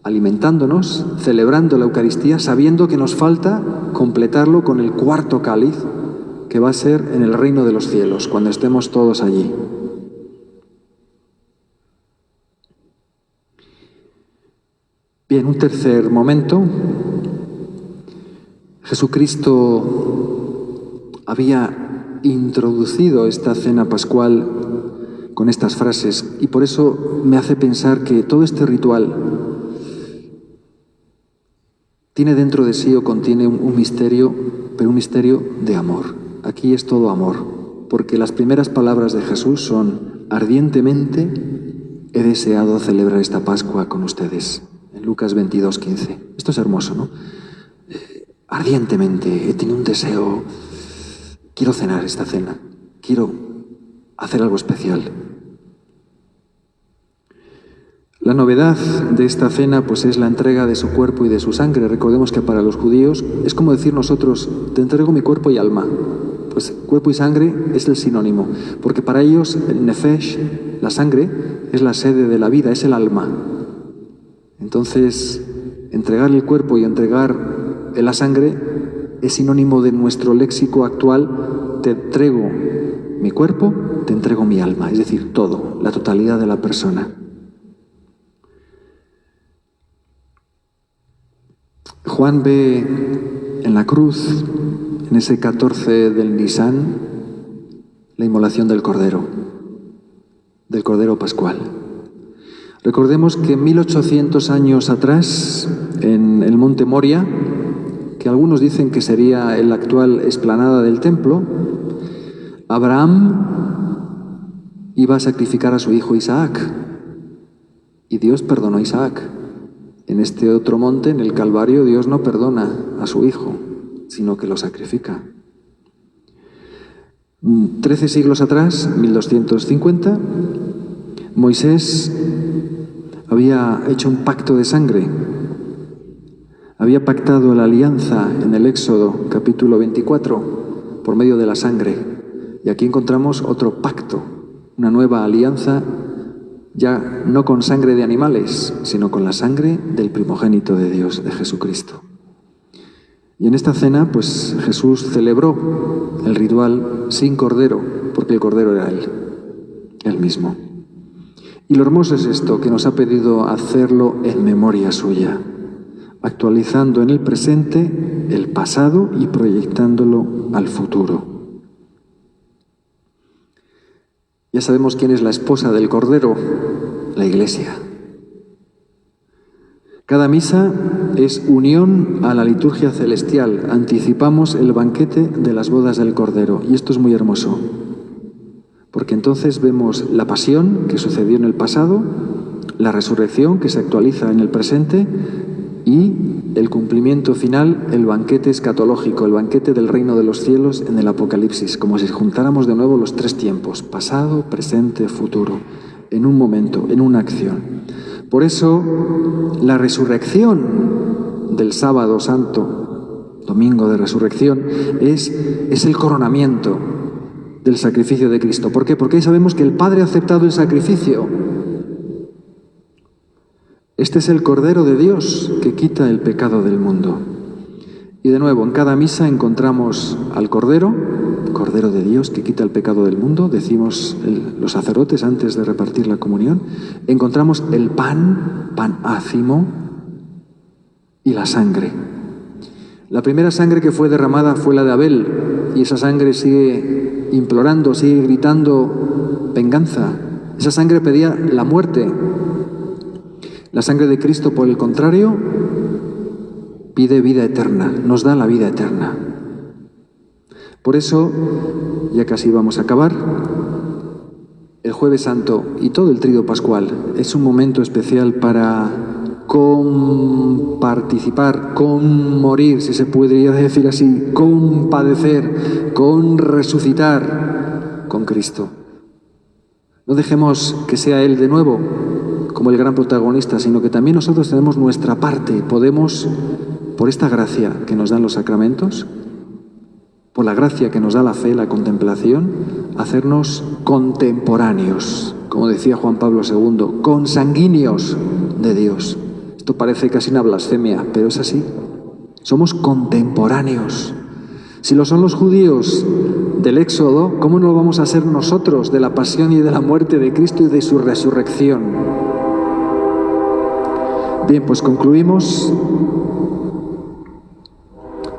alimentándonos, celebrando la Eucaristía, sabiendo que nos falta completarlo con el cuarto cáliz, que va a ser en el reino de los cielos, cuando estemos todos allí. Bien, un tercer momento. Jesucristo había introducido esta cena pascual con estas frases, y por eso me hace pensar que todo este ritual tiene dentro de sí o contiene un misterio, pero un misterio de amor. Aquí es todo amor, porque las primeras palabras de Jesús son: ardientemente he deseado celebrar esta Pascua con ustedes, en Lucas 22:15. Esto es hermoso, ¿no? Ardientemente he tenido un deseo, quiero cenar esta cena, quiero hacer algo especial. La novedad de esta cena pues es la entrega de su cuerpo y de su sangre. Recordemos que para los judíos es como decir nosotros, te entrego mi cuerpo y alma. Pues cuerpo y sangre es el sinónimo, porque para ellos el nefesh, la sangre, es la sede de la vida, es el alma. Entonces, entregar el cuerpo y entregar la sangre es sinónimo de nuestro léxico actual: te entrego mi cuerpo, te entrego mi alma, es decir, todo, la totalidad de la persona. Juan ve en la cruz, en ese 14 del Nisan, la inmolación del Cordero Pascual. Recordemos que 1800 años atrás, en el monte Moria, que algunos dicen que sería la actual explanada del templo, Abraham iba a sacrificar a su hijo Isaac, y Dios perdonó a Isaac. En este otro monte, en el Calvario, Dios no perdona a su Hijo, sino que lo sacrifica. 13 siglos atrás, 1250, Moisés había hecho un pacto de sangre. Había pactado la alianza en el Éxodo, capítulo 24, por medio de la sangre. Y aquí encontramos otro pacto, una nueva alianza, ya no con sangre de animales, sino con la sangre del primogénito de Dios, de Jesucristo. Y en esta cena, pues Jesús celebró el ritual sin cordero, porque el cordero era él mismo. Y lo hermoso es esto, que nos ha pedido hacerlo en memoria suya, actualizando en el presente el pasado y proyectándolo al futuro. Ya sabemos quién es la esposa del Cordero, la Iglesia. Cada misa es unión a la liturgia celestial. Anticipamos el banquete de las bodas del Cordero. Y esto es muy hermoso, porque entonces vemos la pasión que sucedió en el pasado, la resurrección que se actualiza en el presente y el cumplimiento final, el banquete escatológico, el banquete del reino de los cielos en el Apocalipsis, como si juntáramos de nuevo los tres tiempos, pasado, presente, futuro, en un momento, en una acción. Por eso, la resurrección del sábado santo, domingo de resurrección, es el coronamiento del sacrificio de Cristo. ¿Por qué? Porque ahí sabemos que el Padre ha aceptado el sacrificio. Este es el Cordero de Dios que quita el pecado del mundo. Y de nuevo, en cada misa encontramos al Cordero, Cordero de Dios que quita el pecado del mundo, decimos los sacerdotes antes de repartir la comunión. Encontramos el pan ácimo y la sangre. La primera sangre que fue derramada fue la de Abel, y esa sangre sigue implorando, sigue gritando venganza. Esa sangre pedía la muerte. La sangre de Cristo, por el contrario, pide vida eterna, nos da la vida eterna. Por eso, ya casi vamos a acabar, el Jueves Santo y todo el Tríodo Pascual es un momento especial para participar, morir, si se podría decir así, padecer, resucitar con Cristo. No dejemos que sea Él de nuevo como el gran protagonista, sino que también nosotros tenemos nuestra parte. Podemos, por esta gracia que nos dan los sacramentos, por la gracia que nos da la fe, la contemplación, hacernos contemporáneos, como decía Juan Pablo II, consanguíneos de Dios. Esto parece casi una blasfemia, pero es así. Somos contemporáneos. Si lo son los judíos del Éxodo, ¿cómo no lo vamos a ser nosotros de la pasión y de la muerte de Cristo y de su resurrección? Bien, pues concluimos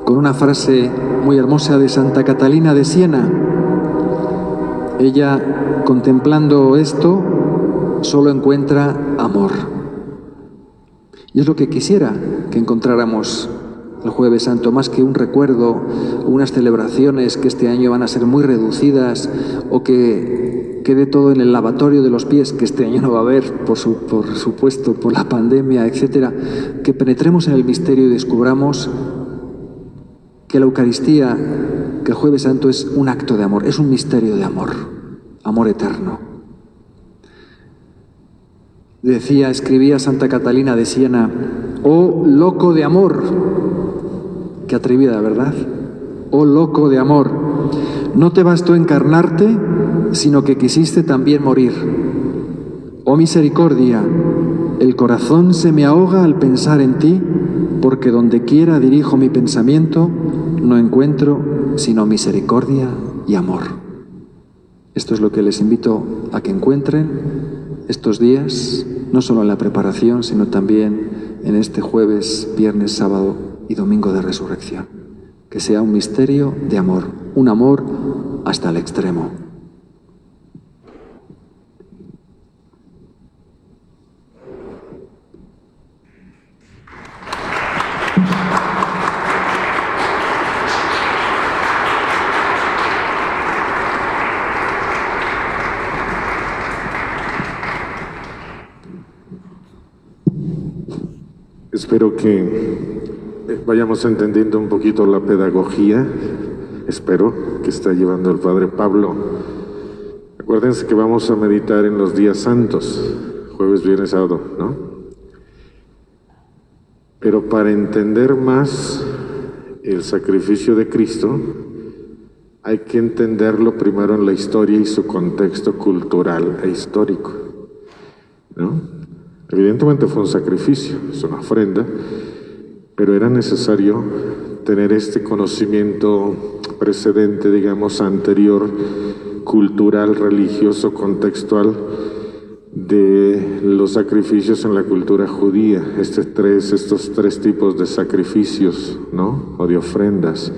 con una frase muy hermosa de Santa Catalina de Siena. Ella, contemplando esto, solo encuentra amor. Y es lo que quisiera que encontráramos el Jueves Santo, más que un recuerdo, unas celebraciones que este año van a ser muy reducidas, o que quede todo en el lavatorio de los pies, que este año no va a haber, por supuesto, por la pandemia, etcétera. Que penetremos en el misterio y descubramos que la Eucaristía, que el Jueves Santo es un acto de amor, es un misterio de amor, amor eterno. Escribía Santa Catalina de Siena: oh loco de amor, qué atrevida, ¿verdad? Oh loco de amor, no te bastó encarnarte, sino que quisiste también morir. Oh misericordia, el corazón se me ahoga al pensar en ti, porque donde quiera dirijo mi pensamiento, no encuentro sino misericordia y amor. Esto es lo que les invito a que encuentren estos días, no solo en la preparación, sino también en este jueves, viernes, sábado y domingo de resurrección. Que sea un misterio de amor, un amor hasta el extremo. Espero que vayamos entendiendo un poquito la pedagogía, espero, que está llevando el Padre Pablo. Acuérdense que vamos a meditar en los días santos, jueves, viernes, sábado, ¿no? Pero para entender más el sacrificio de Cristo, hay que entenderlo primero en la historia y su contexto cultural e histórico, ¿no? Evidentemente fue un sacrificio, es una ofrenda, pero era necesario tener este conocimiento precedente, digamos, anterior, cultural, religioso, contextual, de los sacrificios en la cultura judía, estos tres tipos de sacrificios, ¿no? O de ofrendas,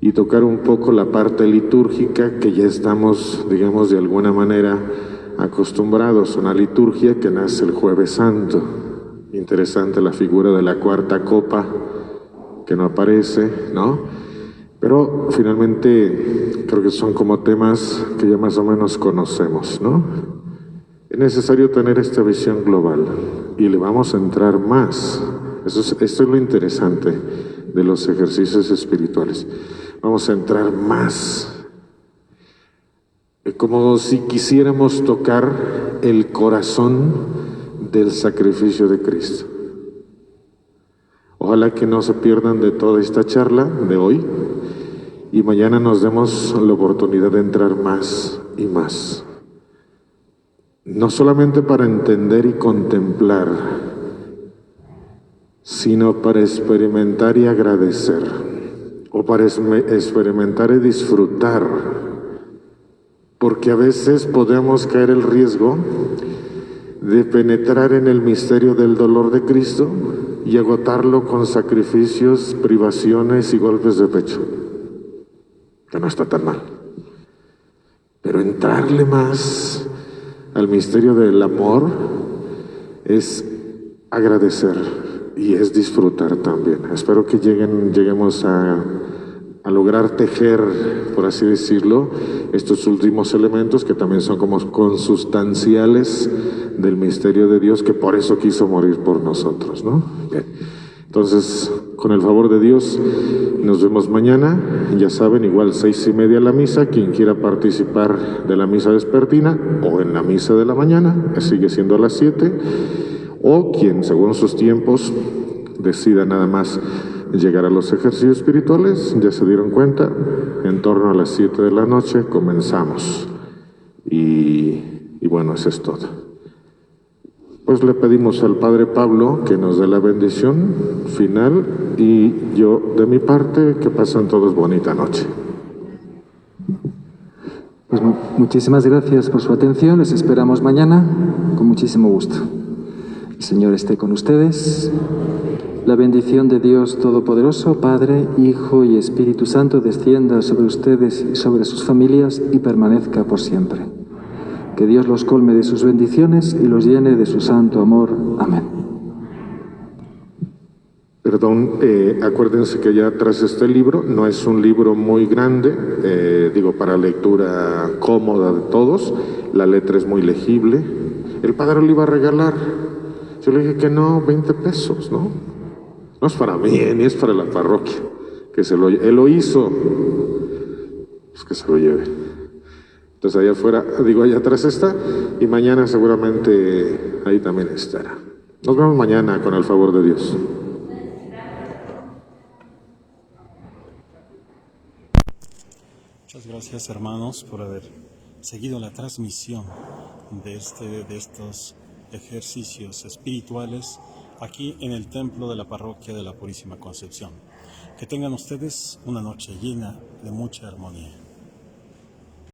y tocar un poco la parte litúrgica que ya estamos, digamos, de alguna manera acostumbrados a una liturgia que nace el Jueves Santo. Interesante la figura de la cuarta copa, que no aparece, ¿no? Pero finalmente creo que son como temas que ya más o menos conocemos, ¿no? Es necesario tener esta visión global y le vamos a entrar más. Esto es lo interesante de los ejercicios espirituales. Vamos a entrar más. Como si quisiéramos tocar el corazón del sacrificio de Cristo. Ojalá que no se pierdan de toda esta charla de hoy y mañana nos demos la oportunidad de entrar más y más. No solamente para entender y contemplar, sino para experimentar y agradecer, o para experimentar y disfrutar. Porque a veces podemos caer el riesgo de penetrar en el misterio del dolor de Cristo y agotarlo con sacrificios, privaciones y golpes de pecho, que no está tan mal. Pero entrarle más al misterio del amor es agradecer y es disfrutar también. Espero que lleguemos a lograr tejer, por así decirlo, estos últimos elementos que también son como consustanciales del misterio de Dios, que por eso quiso morir por nosotros, ¿no? Bien. Entonces, con el favor de Dios, nos vemos mañana. Ya saben, igual 6:30 la misa. Quien quiera participar de la misa vespertina o en la misa de la mañana, sigue siendo a las 7. O quien, según sus tiempos, decida nada más llegar a los ejercicios espirituales, ya se dieron cuenta, en torno a las 7 de la noche comenzamos. Y bueno, eso es todo. Pues le pedimos al Padre Pablo que nos dé la bendición final y yo, de mi parte, que pasen todos bonita noche. Pues muchísimas gracias por su atención. Les esperamos mañana con muchísimo gusto. El Señor esté con ustedes. La bendición de Dios Todopoderoso, Padre, Hijo y Espíritu Santo, descienda sobre ustedes y sobre sus familias y permanezca por siempre. Que Dios los colme de sus bendiciones y los llene de su santo amor. Amén. Perdón, acuérdense que ya atrás está el libro, no es un libro muy grande, para lectura cómoda de todos, la letra es muy legible. El padre lo iba a regalar, yo le dije que no, 20 pesos, ¿no? No es para mí, ni es para la parroquia, él lo hizo, pues que se lo lleve. Entonces allá afuera, allá atrás está, y mañana seguramente ahí también estará. Nos vemos mañana con el favor de Dios. Muchas gracias, hermanos, por haber seguido la transmisión de estos ejercicios espirituales aquí en el templo de la parroquia de la Purísima Concepción. Que tengan ustedes una noche llena de mucha armonía.